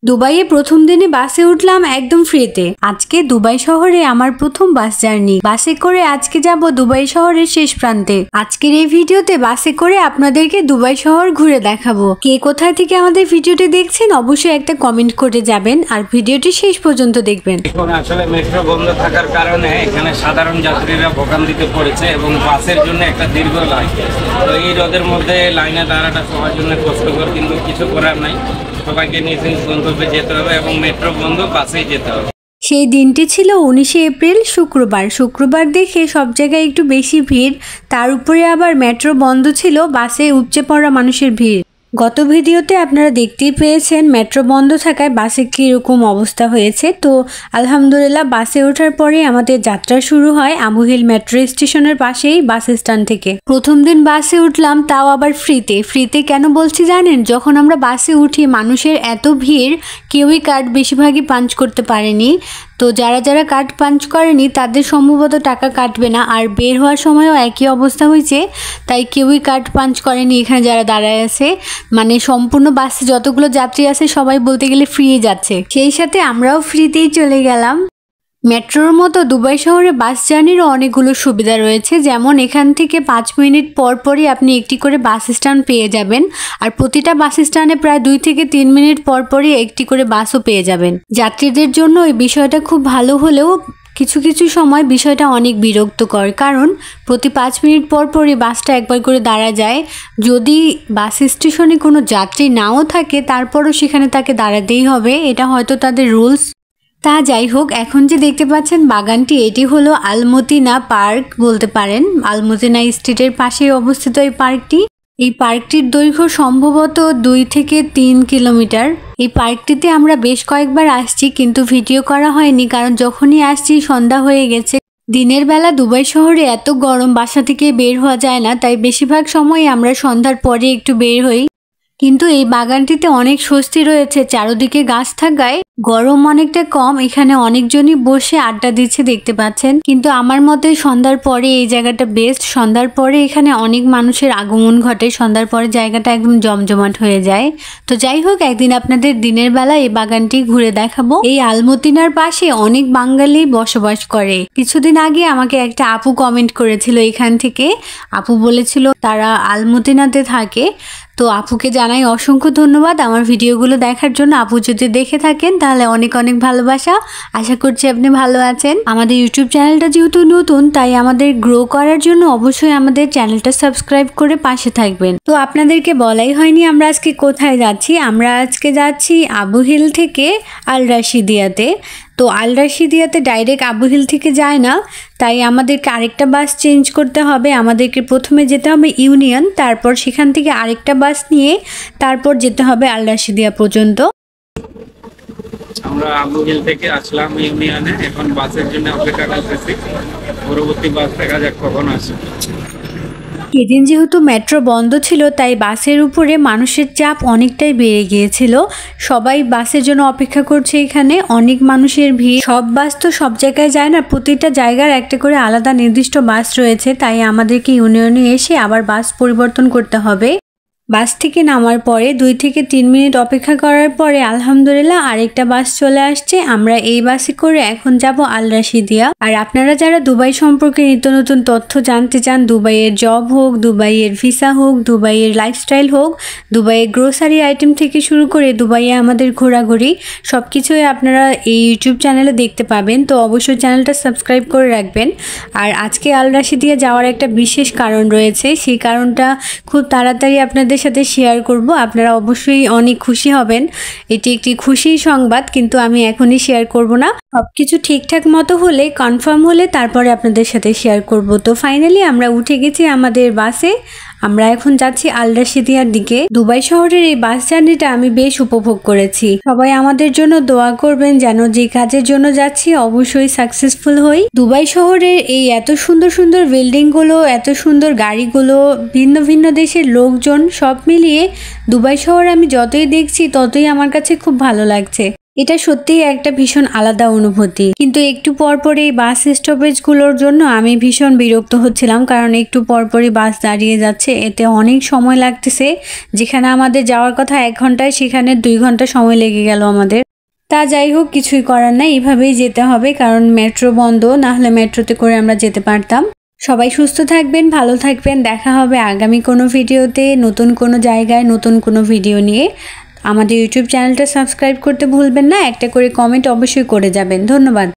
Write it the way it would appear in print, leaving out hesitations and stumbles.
দুবাইয়ে প্রথম দিনে বাসে উঠলাম একদম ফ্রিতে। আজকে দুবাই শহরে আমার প্রথম বাস জার্নি। বাসে করে আজকে যাব দুবাই শহরের শেষ প্রান্তে। আজকের এই ভিডিওতে বাসে করে আপনাদেরকে দুবাই শহর ঘুরে দেখাবো। কে কোথায় থেকে আমাদের ভিডিওটি দেখছেন অবশ্যই একটা কমেন্ট করে যাবেন আর ভিডিওটি শেষ পর্যন্ত দেখবেন। এখন আসলে মেট্রো বন্ধ থাকার কারণে এখানে সাধারণ যাত্রীরা ভোগান্তিতে পড়েছে এবং বাসের জন্য একটা দীর্ঘ লাইন। তো এই রোদের মধ্যে লাইনে দাঁড়াটা সবার জন্য কষ্টকর, কিন্তু কিছু করার নাই। সবাইকে নিজ নিজ গন্তব্যে যেতে হবে এবং মেট্রো বন্ধ, বাসেই যেতে হবে। সেই দিনটি ছিল 19শে এপ্রিল, শুক্রবার। শুক্রবার দেখে সব জায়গায় একটু বেশি ভিড়, তার উপরে আবার মেট্রো বন্ধ ছিল, বাসে উপচে পড়া মানুষের ভিড়। গত ভিডিওতে আপনারা দেখতেই পেয়েছেন মেট্রো বন্ধ থাকায় বাসে কীরকম অবস্থা হয়েছে। তো আলহামদুলিল্লাহ বাসে ওঠার পরে আমাদের যাত্রা শুরু হয় আবু হিল মেট্রো স্টেশনের পাশেই বাস স্ট্যান্ড থেকে। প্রথম দিন বাসে উঠলাম, তাও আবার ফ্রিতে। ফ্রিতে কেন বলছি জানেন? যখন আমরা বাসে উঠি মানুষের এত ভিড়, কেউই কার্ড বেশিরভাগই পাঞ্চ করতে পারেনি। তো যারা যারা কার্ড পাঞ্চ করেনি তাদের সম্ভবত টাকা কাটবে না, আর বের হওয়ার সময়ও একই অবস্থা হয়েছে, তাই কেউই কার্ড পাঞ্চ করেনি এখানে যারা দাঁড়ায় আছে। মানে সম্পূর্ণ বাসে যতগুলো যাত্রী আছে সবাই বলতে গেলে ফ্রি যাচ্ছে, সেই সাথে আমরাও ফ্রিতেই চলে গেলাম। মেট্রোর মতো দুবাই শহরে বাস জার্নিরও অনেকগুলো সুবিধা রয়েছে, যেমন এখান থেকে 5 মিনিট পর পরই আপনি একটি করে বাস স্ট্যান্ড পেয়ে যাবেন, আর প্রতিটা বাস স্ট্যান্ডে প্রায় 2 থেকে 3 মিনিট পর পরই একটি করে বাসও পেয়ে যাবেন। যাত্রীদের জন্য এই বিষয়টা খুব ভালো হলেও কিছু কিছু সময় বিষয়টা অনেক বিরক্তকর, কারণ প্রতি 5 মিনিট পর পরই বাসটা একবার করে দাঁড়া যায়। যদি বাস স্টেশনে কোনো যাত্রী নাও থাকে তারপরও সেখানে তাকে দাঁড়াতেই হবে, এটা হয়তো তাদের রুলস। তা যাই হোক, এখন যে দেখতে পাচ্ছেন বাগানটি, এটি হলো আলমতিনা পার্ক বলতে পারেন। আলমতিনা স্ট্রিটের পাশেই অবস্থিত এই পার্কটি। এই পার্কটির দৈর্ঘ্য সম্ভবত 2 থেকে 3 কিলোমিটার। এই পার্কটিতে আমরা বেশ কয়েকবার আসছি, কিন্তু ভিডিও করা হয়নি, কারণ যখনই আসছি সন্ধ্যা হয়ে গেছে। দিনের বেলা দুবাই শহরে এত গরম, বাসা থেকে বের হওয়া যায় না, তাই বেশিরভাগ সময় আমরা সন্ধ্যার পরে একটু বের হই। কিন্তু এই বাগানটিতে অনেক স্বস্তি রয়েছে, চারদিকে গাছ থাকায় গরম অনেকটা কম। এখানে অনেকজনই বসে আড্ডা দিচ্ছে দেখতে পাচ্ছেন, কিন্তু আমার মতে সন্ধ্যার পরে এই জায়গাটা বেস্ট। সন্ধ্যার পরে এখানে অনেক মানুষের আগমন ঘটে, সন্ধ্যার পরে জায়গাটা একদম জমজমাট হয়ে যায়। তো যাই হোক, একদিন আপনাদের দিনের বেলা এই বাগানটি ঘুরে দেখাবো। এই আলমতিনার পাশে অনেক বাঙালি বসবাস করে। কিছুদিন আগে আমাকে একটা আপু কমেন্ট করেছিল এখান থেকে। আপু বলেছিল তারা আলমতিনাতে থাকে। তো আপুকে জানাই অসংখ্য ধন্যবাদ আমার ভিডিওগুলো দেখার জন্য। আপু যদি দেখে থাকেন তাহলে অনেক অনেক ভালোবাসা। আশা করছি আপনি ভালো আছেন। আমাদের ইউটিউব চ্যানেলটা যেহেতু নতুন, তাই আমাদের গ্রো করার জন্য অবশ্যই আমাদের চ্যানেলটা সাবস্ক্রাইব করে পাশে থাকবেন। তো আপনাদেরকে বলাই হয়নি আমরা আজকে কোথায় যাচ্ছি। আমরা আজকে যাচ্ছি আবু হিল থেকে আল রাশিদিয়াতে। তো আল রাশিদিয়াতে ডাইরেক্ট আবু হিল থেকে যায় না, তাই আমাদেরকে আরেকটা বাস চেঞ্জ করতে হবে। আমাদেরকে প্রথমে যেতে হবে ইউনিয়ন, তারপর সেখান থেকে আরেকটা বাস নিয়ে তারপর যেতে হবে আল রাশিদিয়া পর্যন্ত। আমরা আবু হিল থেকে আসলাম ইউনিয়নে, এখন বাসের জন্য অপেক্ষা করতেছি। পরবর্তী বাস দেখা যাক কখন আসে। এদিন যেহেতু মেট্রো বন্ধ ছিল, তাই বাসের উপরে মানুষের চাপ অনেকটাই বেড়ে গিয়েছিল। সবাই বাসের জন্য অপেক্ষা করছে, এখানে অনেক মানুষের ভিড়। সব বাস তো সব জায়গায় যায় না, প্রতিটা জায়গার একটা করে আলাদা নির্দিষ্ট বাস রয়েছে, তাই আমাদেরকে ইউনিয়নে এসে আবার বাস পরিবর্তন করতে হবে। বাস থেকে নামার পরে 2 থেকে 3 মিনিট অপেক্ষা করার পরে আলহামদুলিল্লাহ আরেকটা বাস চলে আসছে। আমরা এই বাসে করে এখন যাব আল রাশিদিয়া। আর আপনারা যারা দুবাই সম্পর্কে নিত্য নতুন তথ্য জানতে চান, দুবাইয়ের জব হোক, দুবাইয়ের ভিসা হোক, দুবাইয়ের লাইফস্টাইল হোক, দুবাইয়ের গ্রোসারি আইটেম থেকে শুরু করে দুবাইয়ে আমাদের ঘোরাঘুরি, সব কিছুই আপনারা এই ইউটিউব চ্যানেলে দেখতে পাবেন। তো অবশ্যই চ্যানেলটা সাবস্ক্রাইব করে রাখবেন। আর আজকে আল রাশিদিয়া যাওয়ার একটা বিশেষ কারণ রয়েছে, সেই কারণটা খুব তাড়াতাড়ি আপনাদের সাথে শেয়ার করব। আপনারা অবশ্যই অনেক খুশি হবেন। এটি একটি খুশির সংবাদ, কিন্তু আমি এখনই শেয়ার করব না। সবকিছু ঠিকঠাক মতো হলে, কনফার্ম হলে তারপরে আপনাদের সাথে শেয়ার করব। তো ফাইনালি আমরা উঠে গেছি আমাদের বাসে। আমরা এখন যাচ্ছি আল রাশিদিয়ার দিকে। দুবাই শহরের এই বাস জার্নিটা আমি বেশ উপভোগ করেছি। সবাই আমাদের জন্য দোয়া করবেন যেন যে কাজের জন্য যাচ্ছি অবশ্যই সাকসেসফুল হই। দুবাই শহরের এই এত সুন্দর সুন্দর বিল্ডিং গুলো, এত সুন্দর গাড়িগুলো, ভিন্ন ভিন্ন দেশের লোকজন, সব মিলিয়ে দুবাই শহর আমি যতই দেখছি ততই আমার কাছে খুব ভালো লাগছে। এটা সত্যিই একটা ভীষণ আলাদা অনুভূতি। কিন্তু একটু পরপর এই বাস স্টপেজগুলোর জন্য আমি ভীষণ বিরক্ত হচ্ছিলাম, কারণ একটু পরপরই বাস দাঁড়িয়ে যাচ্ছে, এতে অনেক সময় লাগতেছে। যেখানে আমাদের যাওয়ার কথা 1 ঘন্টায় সেখানে 2 ঘন্টা সময় লেগে গেল আমাদের। তা যাই হোক, কিছুই করার নাই, এইভাবেই যেতে হবে, কারণ মেট্রো বন্ধ, না হলে মেট্রোতে করে আমরা যেতে পারতাম। সবাই সুস্থ থাকবেন, ভালো থাকবেন, দেখা হবে আগামী কোনো ভিডিওতে, নতুন কোনো জায়গায়, নতুন কোনো ভিডিও নিয়ে। আমাদের ইউটিউব চ্যানেলটা সাবস্ক্রাইব করতে ভুলবেন না, একটা করে কমেন্ট অবশ্যই করে যাবেন। ধন্যবাদ।